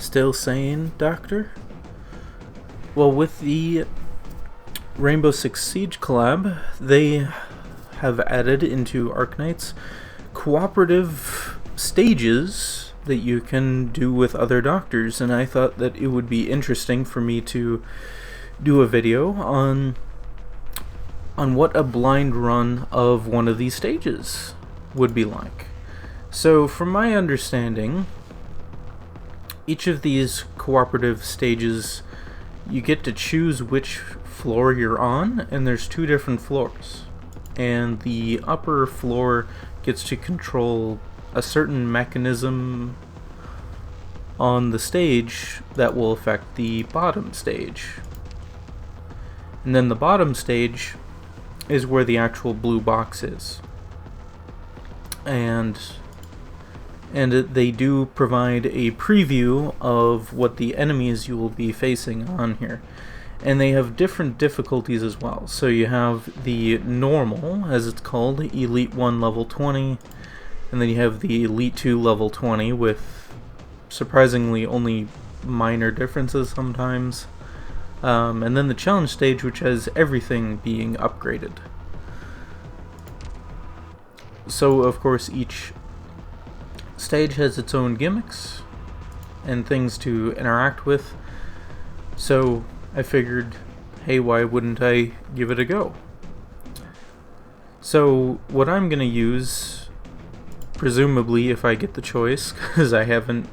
Still sane, Doctor? Well, with the Rainbow Six Siege collab, they have added into Arknights cooperative stages that you can do with other doctors, and I thought that it would be interesting for me to do a video on what a blind run of one of these stages would be like. So, from my understanding, each of these cooperative stages, you get to choose which floor you're on, and there's two different floors. And the upper floor gets to control a certain mechanism on the stage that will affect the bottom stage. And then the bottom stage is where the actual blue box is. And they do provide a preview of what the enemies you will be facing on here. And they have different difficulties as well. So you have the normal, as it's called, Elite 1 level 20, and then you have the Elite 2 level 20 with surprisingly only minor differences sometimes. And then the challenge stage, which has everything being upgraded. So of course each stage has its own gimmicks and things to interact with. So I figured, hey, why wouldn't I give it a go? So what I'm going to use, presumably if I get the choice, because I haven't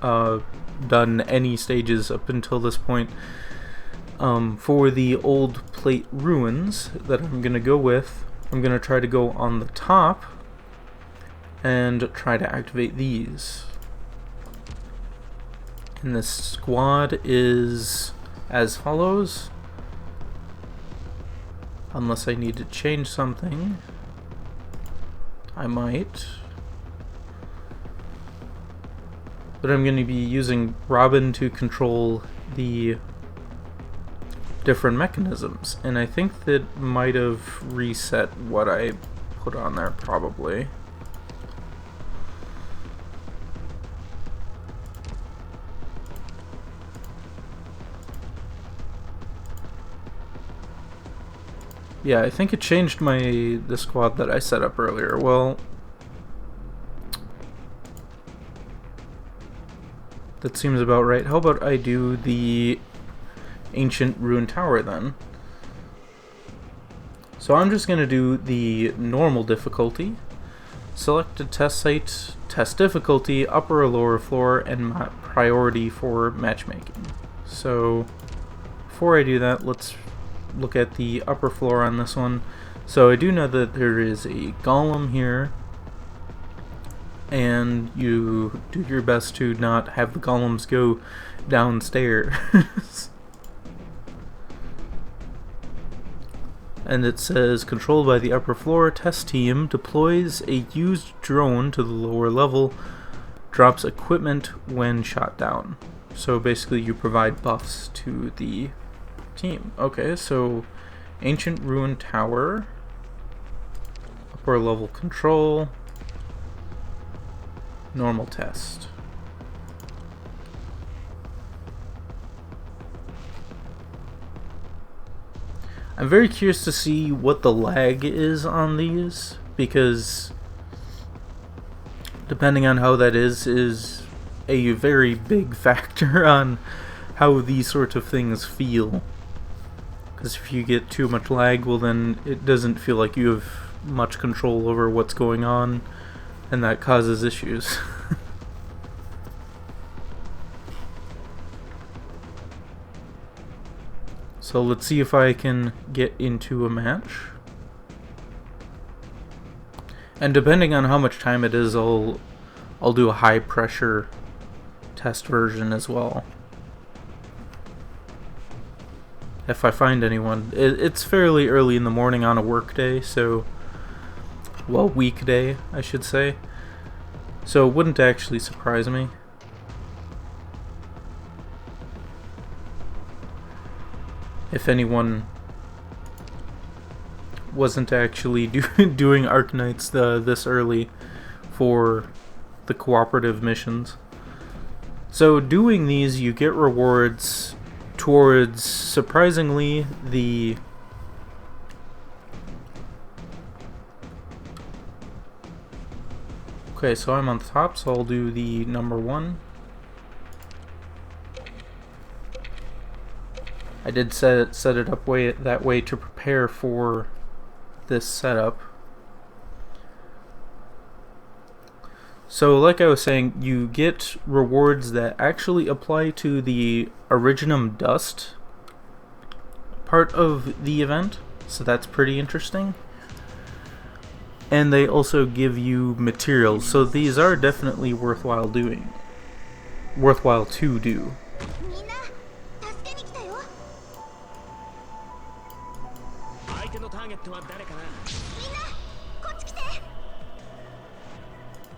done any stages up until this point, for the old plate ruins that I'm going to go with, I'm going to try to go on the top and try to activate these. And this squad is as follows, unless I need to change something. I might. But I'm going to be using Robin to control the different mechanisms, and I think that might have reset what I put on there, probably. Yeah, I think it changed the squad that I set up earlier. Well, that seems about right. How about I do the Ancient Ruined Tower then? So I'm just going to do the normal difficulty. Select a test site, test difficulty, upper or lower floor, and priority for matchmaking. So before I do that, let's look at the upper floor on this one. So I do know that there is a golem here, and you do your best to not have the golems go downstairs. And it says, controlled by the upper floor, test team deploys a used drone to the lower level, drops equipment when shot down. So basically you provide buffs to the team. Okay, so Ancient Ruined Tower, upper level control, normal test. I'm very curious to see what the lag is on these, because depending on how that is a very big factor on how these sorts of things feel. Because if you get too much lag, well then it doesn't feel like you have much control over what's going on, and that causes issues. So let's see if I can get into a match. And depending on how much time it is, I'll do a high pressure test version as well. If I find anyone. It's fairly early in the morning on a work day, so, well, weekday, I should say. So it wouldn't actually surprise me. If anyone wasn't actually doing Arknights this early for the cooperative missions. So doing these, you get rewards towards, surprisingly, the okay, so I'm on top, so I'll do the number 1. I did set it up that way to prepare for this setup. So like I was saying, you get rewards that actually apply to the Orginium Dust part of the event, so that's pretty interesting. And they also give you materials, so these are definitely worthwhile to do.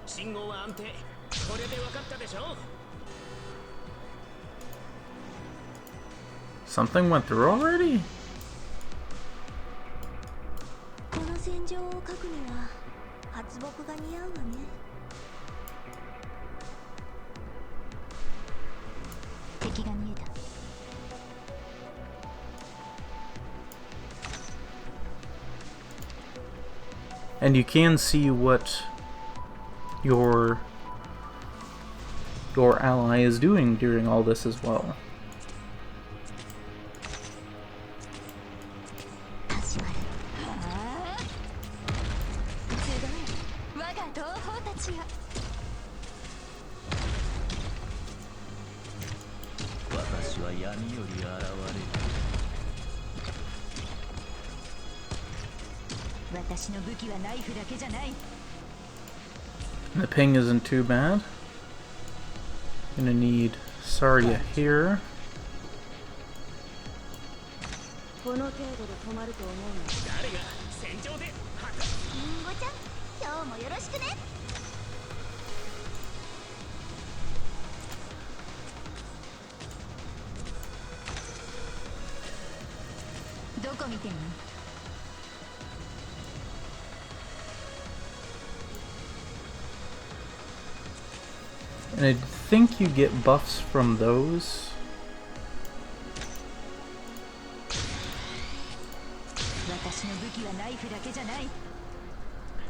信号は安定。これで分かったでしょ。 Something went through already? この戦場を描くには発木が似合うわね。敵が見えた。 And you can see what your ally is doing during all this as well. And the ping isn't too bad. Gonna need Saria here. And I think you get buffs from those.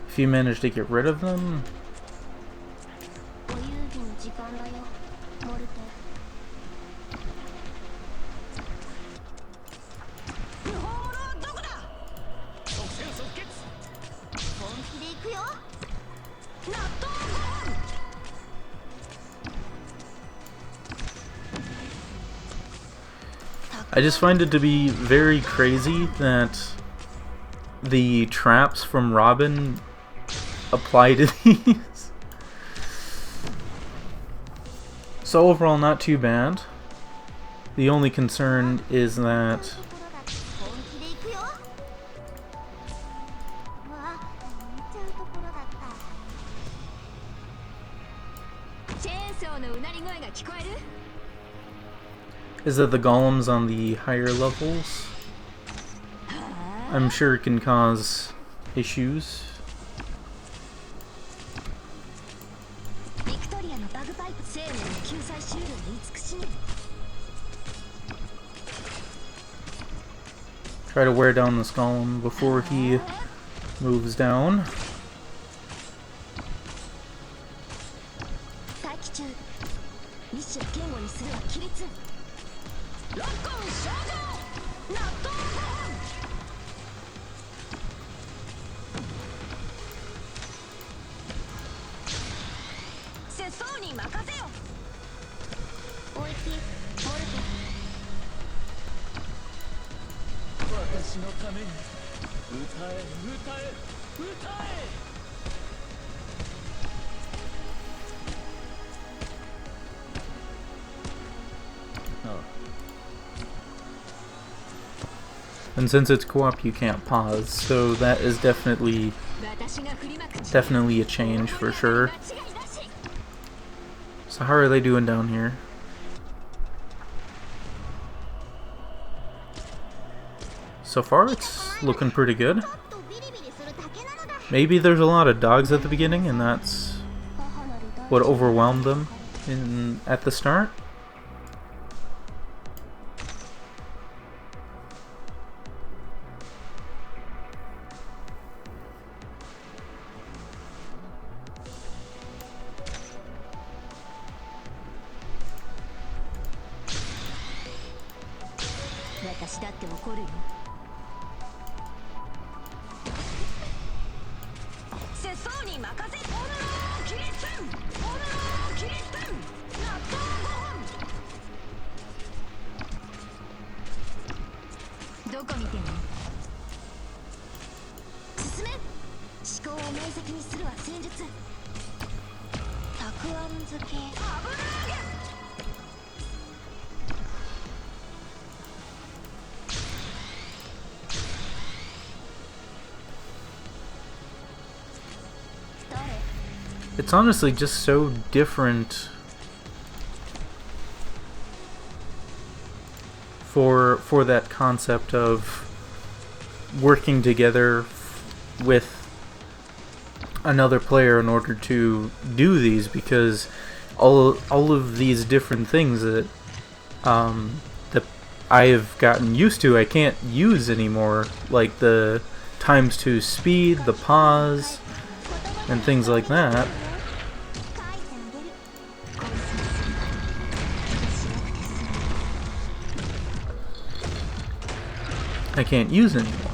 If you manage to get rid of them. I just find it to be very crazy that the traps from Robin apply to these. So overall, not too bad. The only concern is that the golems on the higher levels, I'm sure, can cause issues. Try to wear down this golem before he moves down. And since it's co-op, you can't pause, so that is definitely a change for sure. So how are they doing down here? So far it's looking pretty good. Maybe there's a lot of dogs at the beginning and that's what overwhelmed them. at the start. It's honestly just so different for that concept of working together with another player in order to do these, because all of these different things that that I have gotten used to, I can't use anymore, like the times 2 speed, the pause, and things like that. I can't use anymore.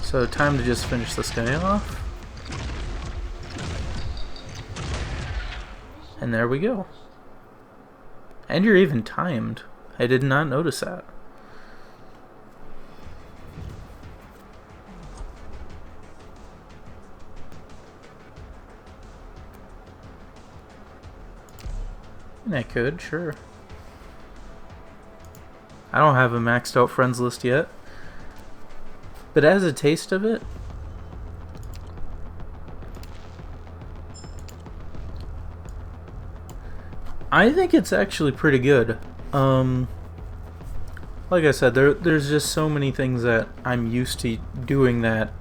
So time to just finish this guy off. And there we go. And you're even timed. I did not notice that. And I could, sure. I don't have a maxed out friends list yet, but as a taste of it, I think it's actually pretty good. Like I said, there's just so many things that I'm used to doing that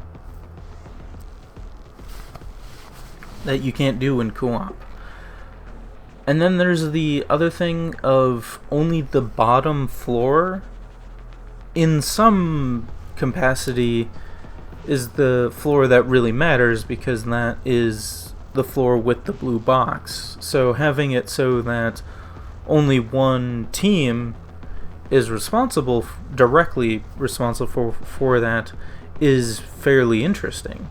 you can't do in co-op. And then there's the other thing of only the bottom floor, in some capacity, is the floor that really matters, because that is the floor with the blue box. So having it so that only one team is directly responsible for that, is fairly interesting.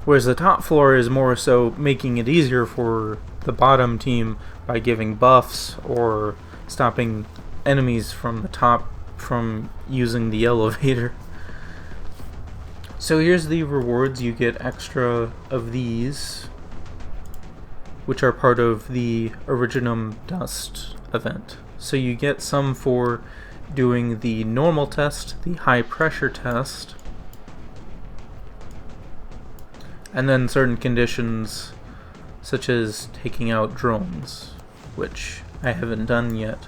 Whereas the top floor is more so making it easier for the bottom team by giving buffs or stopping enemies from the top from using the elevator. So here's the rewards. You get extra of these, which are part of the Orginium Dust event. So you get some for doing the normal test, the high pressure test, and then certain conditions such as taking out drones, which I haven't done yet,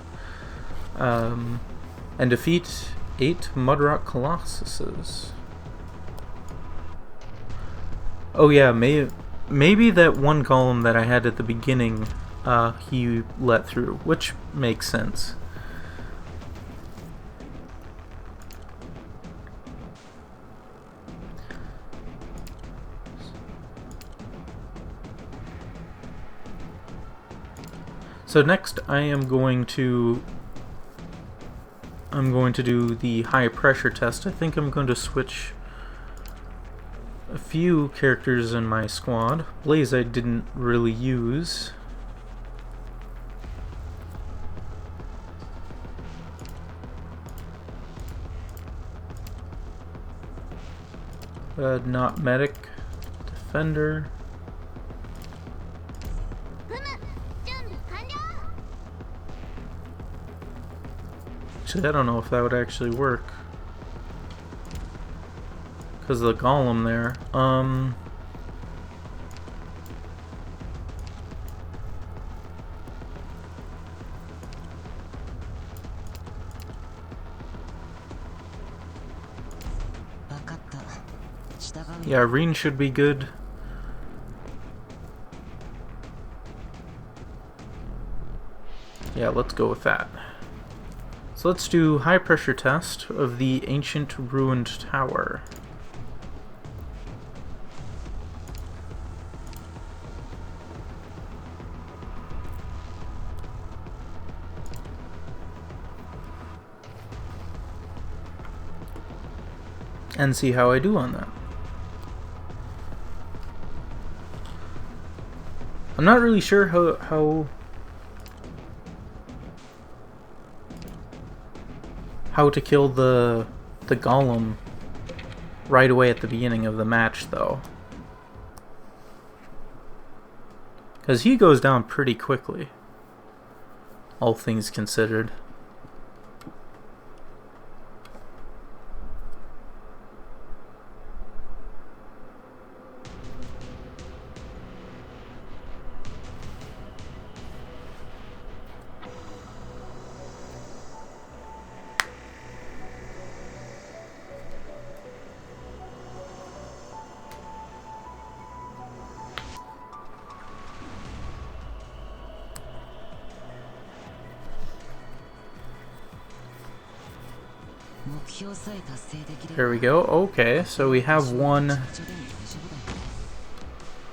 and defeat 8 Mudrock Colossuses. Oh yeah, maybe that one column that I had at the beginning, he let through, which makes sense. So next I am going to do the high pressure test. I think I'm going to switch a few characters in my squad. Blaze I didn't really use. Not medic, defender. Actually, I don't know if that would actually work, because of the golem there. Yeah, Reen should be good. Yeah, let's go with that. So let's do high pressure test of the ancient ruined tower. And see how I do on that. I'm not really sure how to kill the golem right away at the beginning of the match, though, because he goes down pretty quickly, all things considered. There we go. Okay, so we have one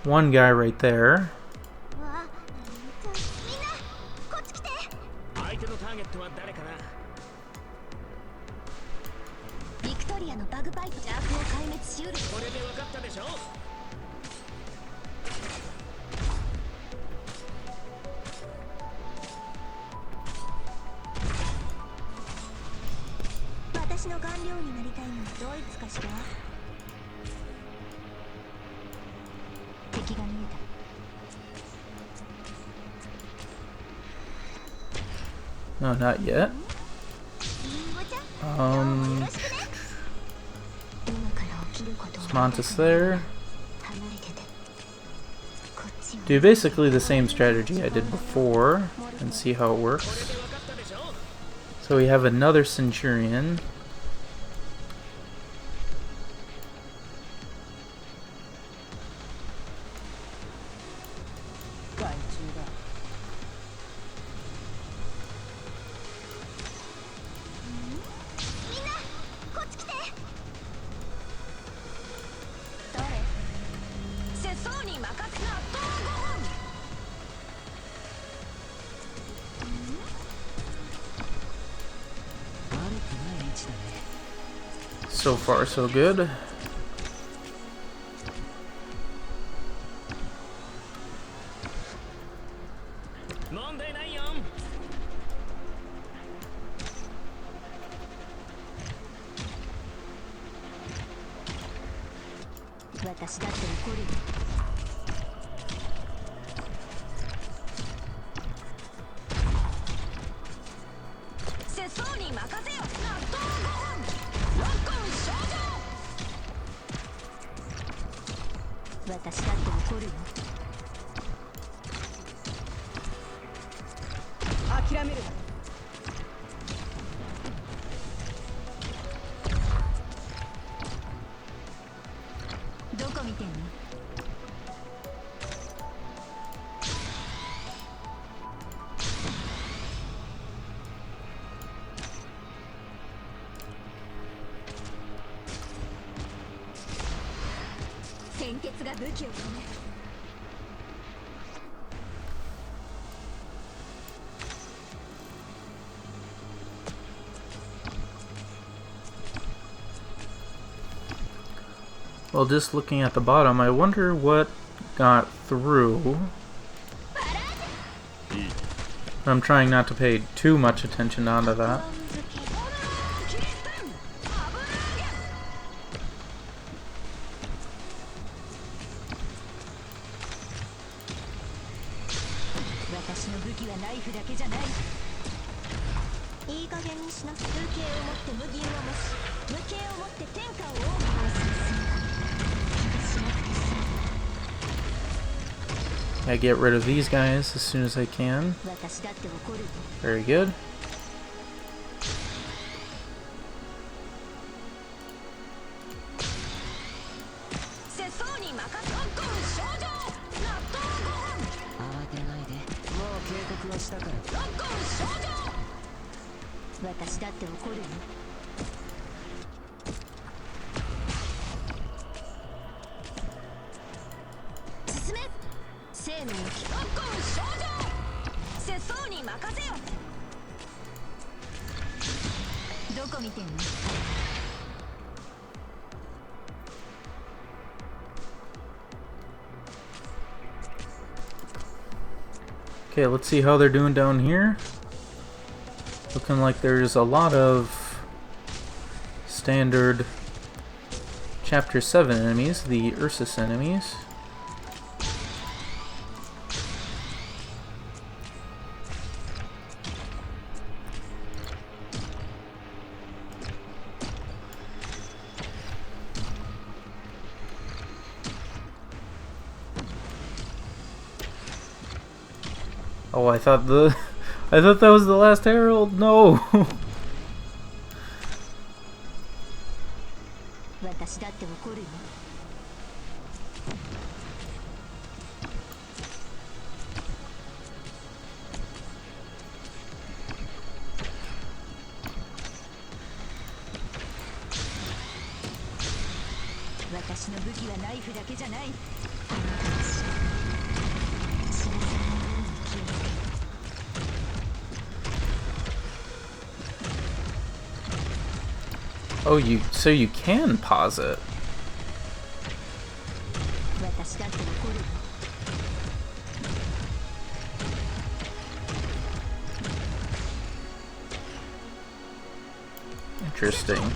guy right there. わみんなこっち来て。相手のターゲットは誰かな。ビクトリアのバグパイプ邪悪を壊滅しうる。これで分かったでしょ。私の顔料になりたいのはドイツかしら。敵が見えた。 No, not yet. Montes there. Do basically the same strategy I did before and see how it works. So we have another Centurion. So far, so good. Well, just looking at the bottom, I wonder what got through. I'm trying not to pay too much attention onto that. I get rid of these guys as soon as I can. Very good. 私だって怒るよ。進め。生命を特攻症状。節操に任せよ。どこ見てんの？ Okay, let's see how they're doing down here. Looking like there's a lot of standard Chapter 7 enemies, the Ursus enemies. Oh, I thought that was the last herald. No. 私だって怒るよ。私の武器はナイフだけじゃない。 Oh, so you can pause it. Interesting.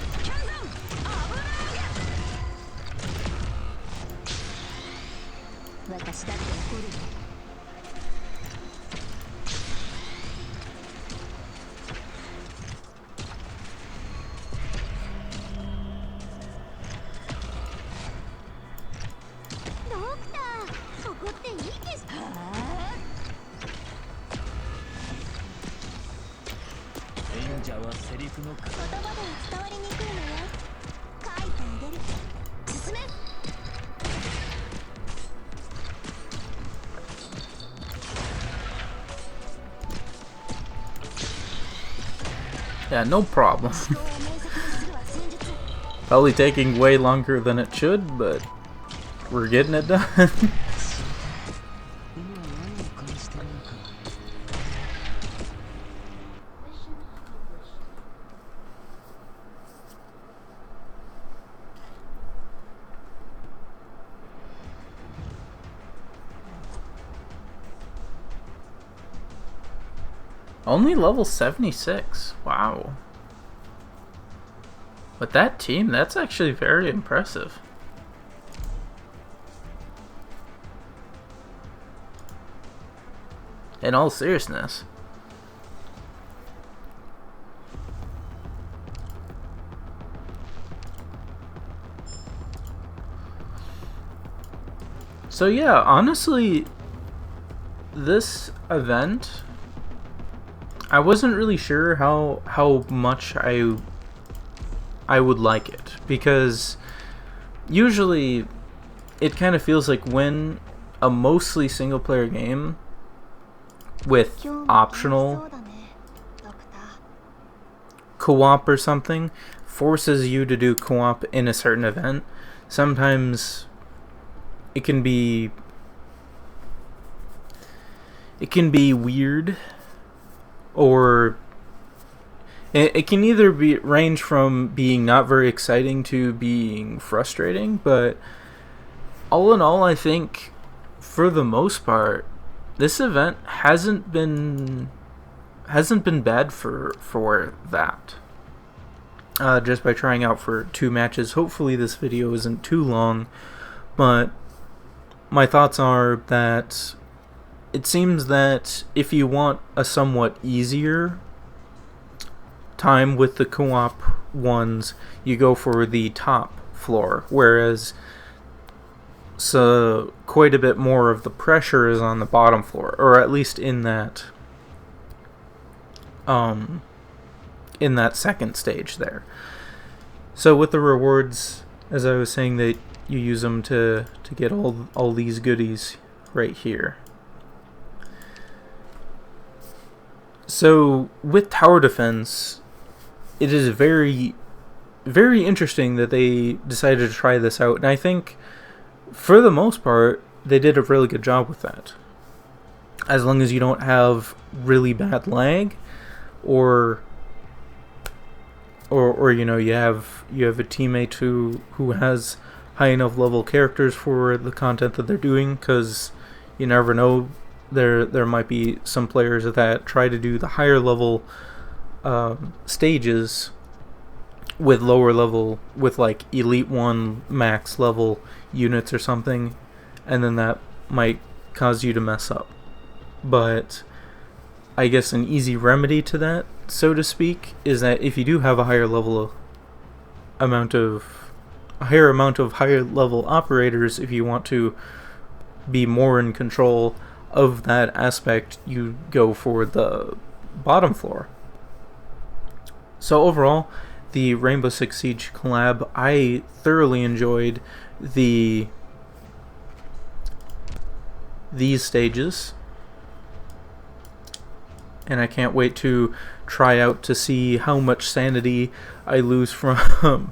Yeah, no problem. Probably taking way longer than it should, but we're getting it done. Only level 76. Wow. With that team, that's actually very impressive. In all seriousness. So yeah, honestly, this event, I wasn't really sure how much I would like it, because usually it kind of feels like when a mostly single player game with optional co-op or something forces you to do co-op in a certain event, sometimes it can be weird, or it can either range from being not very exciting to being frustrating. But all in all, I think for the most part, this event hasn't been bad for that. Just by trying out for 2 matches. Hopefully this video isn't too long, but my thoughts are that it seems that if you want a somewhat easier time with the co-op ones, you go for the top floor, whereas so quite a bit more of the pressure is on the bottom floor, or at least in that second stage there. So with the rewards, as I was saying, that you use them to get all these goodies right here. So with tower defense, it is very, very interesting that they decided to try this out, and I think for the most part they did a really good job with that. As long as you don't have really bad lag, or you know, you have a teammate who has high enough level characters for the content that they're doing, because you never know, there might be some players that try to do the higher level stages with lower level, with like Elite 1 max level units or something, and then that might cause you to mess up. But I guess an easy remedy to that, so to speak, is that if you do have a higher amount of higher level operators, if you want to be more in control of that aspect, you go for the bottom floor. So overall, the Rainbow Six Siege collab, I thoroughly enjoyed these stages, and I can't wait to try out to see how much sanity I lose from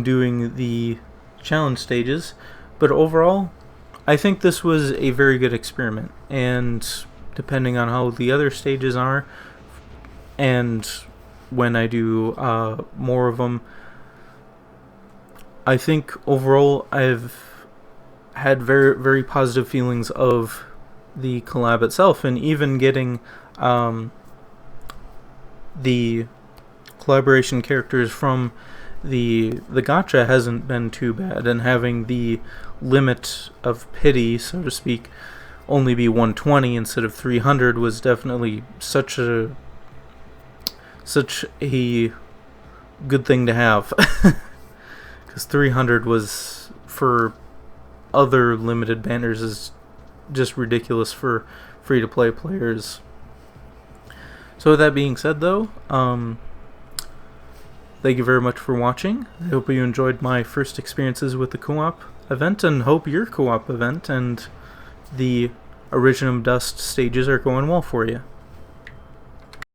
doing the challenge stages. But overall, I think this was a very good experiment, and depending on how the other stages are, and when I do more of them, I think overall I've had very, very positive feelings of the collab itself, and even getting the collaboration characters from the gacha hasn't been too bad, and having the limit of pity, so to speak, only be 120 instead of 300 was definitely such a good thing to have, because 300 was, for other limited banners, is just ridiculous for free-to-play players. So with that being said, though, thank you very much for watching. I hope you enjoyed my first experiences with the co-op event, and hope your co-op event and the Orginium Dust stages are going well for you.